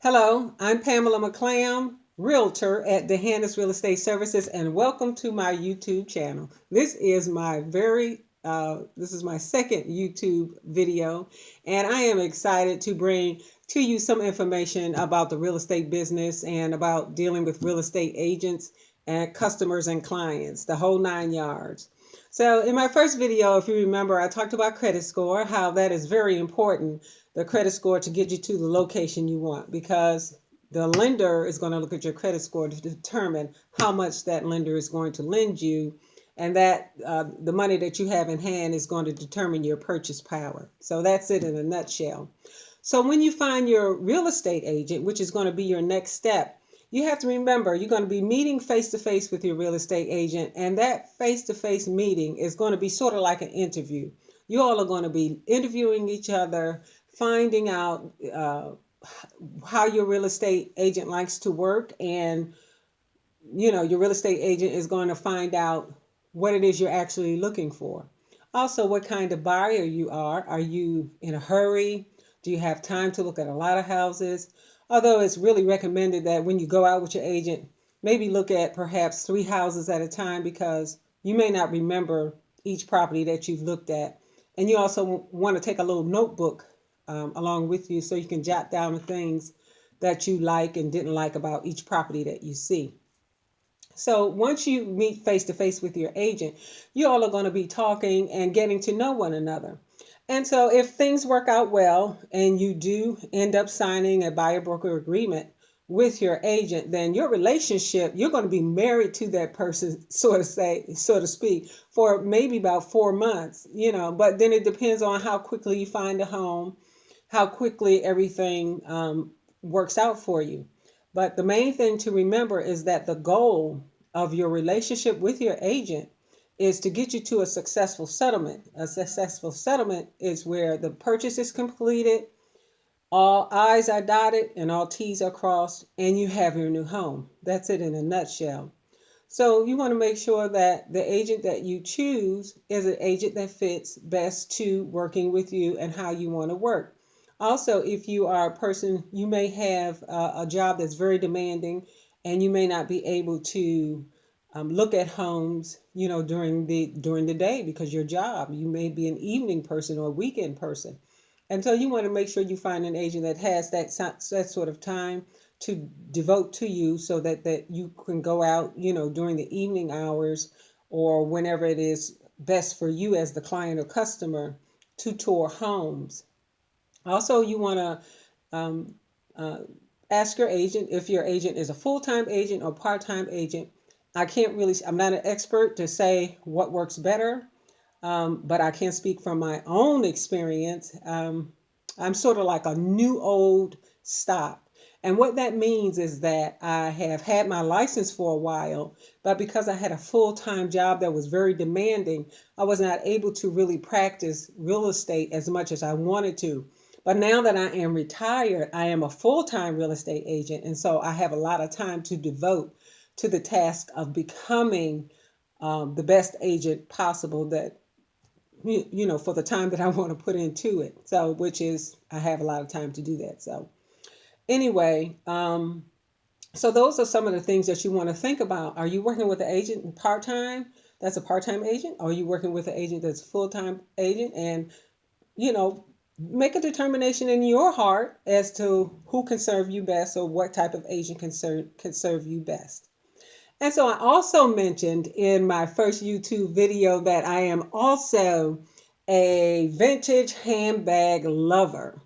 Hello, I'm Pamela McClam, Realtor at DeHannis Real Estate Services, and welcome to my YouTube channel. This is my second YouTube video, and I am excited to bring to you some information about the real estate business and about dealing with real estate agents and customers and clients, the whole 9 yards. So in my first video, if you remember, I talked about credit score, how that is very important, the credit score, to get you to the location you want, because the lender is going to look at your credit score to determine how much that lender is going to lend you, and that the money that you have in hand is going to determine your purchase power. So that's it in a nutshell. So when you find your real estate agent, which is going to be your next step, you have to remember you're going to be meeting face to face with your real estate agent, and that face to face meeting is going to be sort of like an interview. You all are going to be interviewing each other, finding out how your real estate agent likes to work, and your real estate agent is going to find out what it is you're actually looking for. Also, what kind of buyer you are. Are you in a hurry? Do you have time to look at a lot of houses? Although it's really recommended that when you go out with your agent, maybe look at perhaps 3 houses at a time, because you may not remember each property that you've looked at. And you also want to take a little notebook along with you, so you can jot down the things that you like and didn't like about each property that you see. So once you meet face to face with your agent, you all are going to be talking and getting to know one another. And so if things work out well and you do end up signing a buyer broker agreement with your agent, then your relationship, you're going to be married to that person, so to speak, for maybe about 4 months, but then it depends on how quickly you find a home, how quickly everything works out for you. But the main thing to remember is that the goal of your relationship with your agent is to get you to a successful settlement. A successful settlement is where the purchase is completed, all I's are dotted and all T's are crossed, and you have your new home. That's it in a nutshell. So you want to make sure that the agent that you choose is an agent that fits best to working with you and how you want to work. Also, if you are a person, you may have a job that's very demanding, and you may not be able to look at homes, during the day, because your job, you may be an evening person or a weekend person. And so you want to make sure you find an agent that has that sort of time to devote to you, so that you can go out, during the evening hours, or whenever it is best for you as the client or customer, to tour homes. Also, you want to uh, ask your agent if your agent is a full-time agent or part-time agent. I'm not an expert to say what works better, but I can speak from my own experience. I'm sort of like a new old stock. And what that means is that I have had my license for a while, but because I had a full-time job that was very demanding, I was not able to really practice real estate as much as I wanted to. But now that I am retired, I am a full-time real estate agent. And so I have a lot of time to devote to the task of becoming the best agent possible, that, for the time that I want to put into it. So, which is, I have a lot of time to do that. So anyway, so those are some of the things that you want to think about. Are you working with an agent part-time? That's a part-time agent? Or are you working with an agent that's a full-time agent? And, you know, make a determination in your heart as to who can serve you best, or what type of agent can serve you best. And so I also mentioned in my first YouTube video that I am also a vintage handbag lover.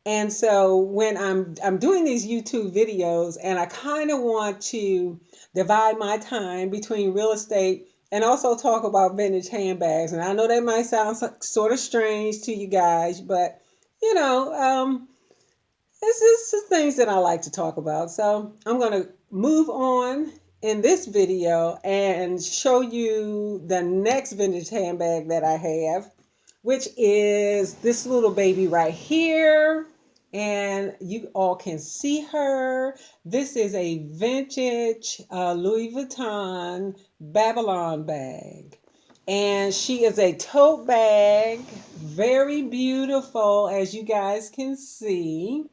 And so when I'm doing these YouTube videos, and I kind of want to divide my time between real estate and also talk about vintage handbags. And I know that might sound sort of strange to you guys, but you know, this is the things that I like to talk about. So I'm going to move on in this video and show you the next vintage handbag that I have, which is this little baby right here. And you all can see her. This is a vintage Louis Vuitton Babylon bag. And she is a tote bag, very beautiful, as you guys can see.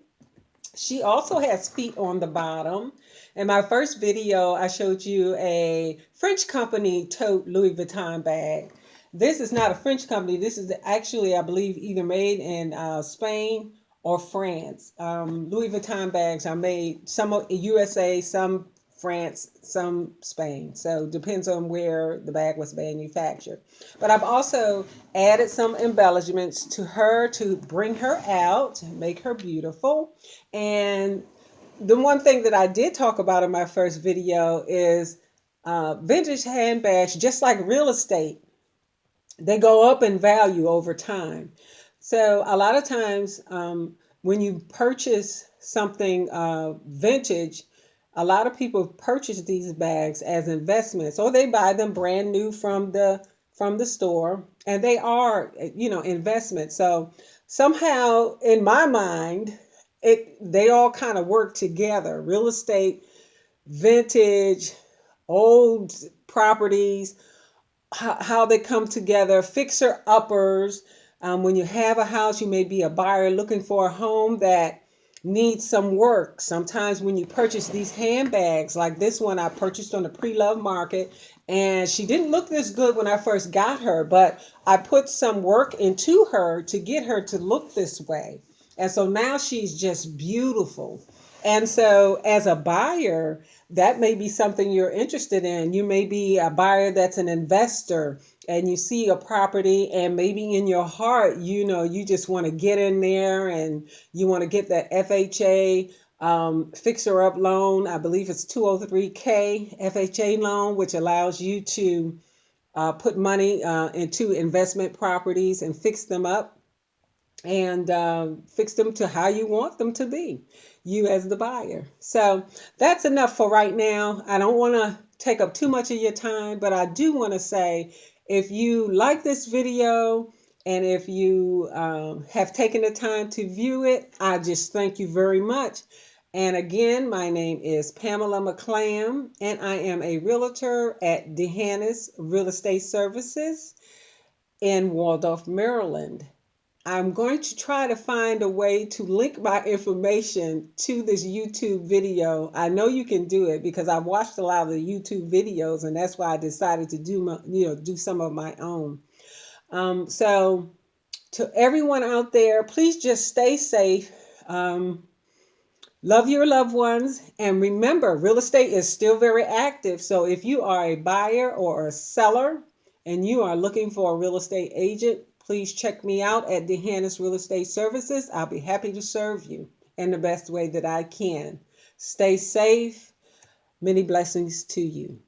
She also has feet on the bottom. In my first video, I showed you a French company tote Louis Vuitton bag. This is not a French company. This is actually, I believe, either made in Spain or France. Louis Vuitton bags are made some USA, some France, some Spain. So it depends on where the bag was manufactured. But I've also added some embellishments to her to bring her out, make her beautiful. And the one thing that I did talk about in my first video is vintage handbags, just like real estate, they go up in value over time. So a lot of times when you purchase something vintage, a lot of people purchase these bags as investments, or they buy them brand new from the store, and they are, investments. So somehow in my mind, they all kind of work together. Real estate, vintage, old properties, how they come together, fixer uppers. When you have a house, you may be a buyer looking for a home that needs some work. Sometimes when you purchase these handbags, like this one I purchased on the pre-love market, and she didn't look this good when I first got her, but I put some work into her to get her to look this way. And so now she's just beautiful. And so, as a buyer, that may be something you're interested in. You may be a buyer that's an investor, and you see a property, and maybe in your heart, you just want to get in there and you want to get that FHA fixer up loan. I believe it's 203K FHA loan, which allows you to put money into investment properties and fix them up, and fix them to how you want them to be, you as the buyer. So that's enough for right now. I don't want to take up too much of your time, but I do want to say, if you like this video and if you have taken the time to view it, I just thank you very much. And again, my name is Pamela McClam, and I am a realtor at Dehannis Real Estate Services in Waldorf, Maryland. I'm going to try to find a way to link my information to this YouTube video. I know you can do it because I've watched a lot of the YouTube videos, and that's why I decided to do some of my own. So to everyone out there, please just stay safe. Love your loved ones, and remember, real estate is still very active. So if you are a buyer or a seller and you are looking for a real estate agent, please check me out at Dehannis Real Estate Services. I'll be happy to serve you in the best way that I can. Stay safe. Many blessings to you.